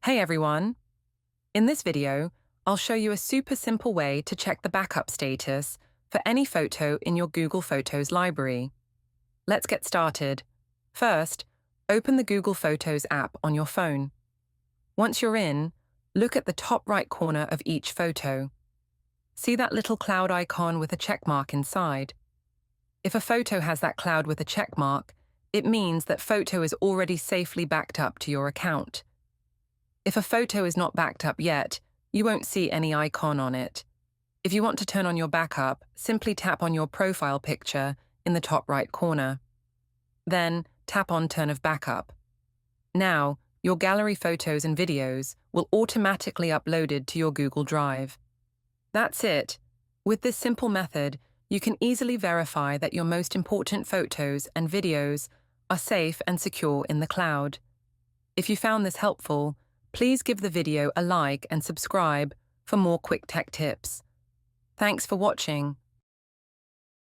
Hey everyone! In this video, I'll show you a super simple way to check the backup status for any photo in your Google Photos library. Let's get started. First, open the Google Photos app on your phone. Once you're in, look at the top right corner of each photo. See that little cloud icon with a check mark inside? If a photo has that cloud with a check mark, it means that photo is already safely backed up to your account. If a photo is not backed up yet, you won't see any icon on it. If you want to turn on your backup, simply tap on your profile picture in the top right corner. Then, tap on Turn of Backup. Now, your gallery photos and videos will automatically uploaded to your Google Drive. That's it. With this simple method, you can easily verify that your most important photos and videos are safe and secure in the cloud. If you found this helpful, please give the video a like and subscribe for more quick tech tips. Thanks for watching.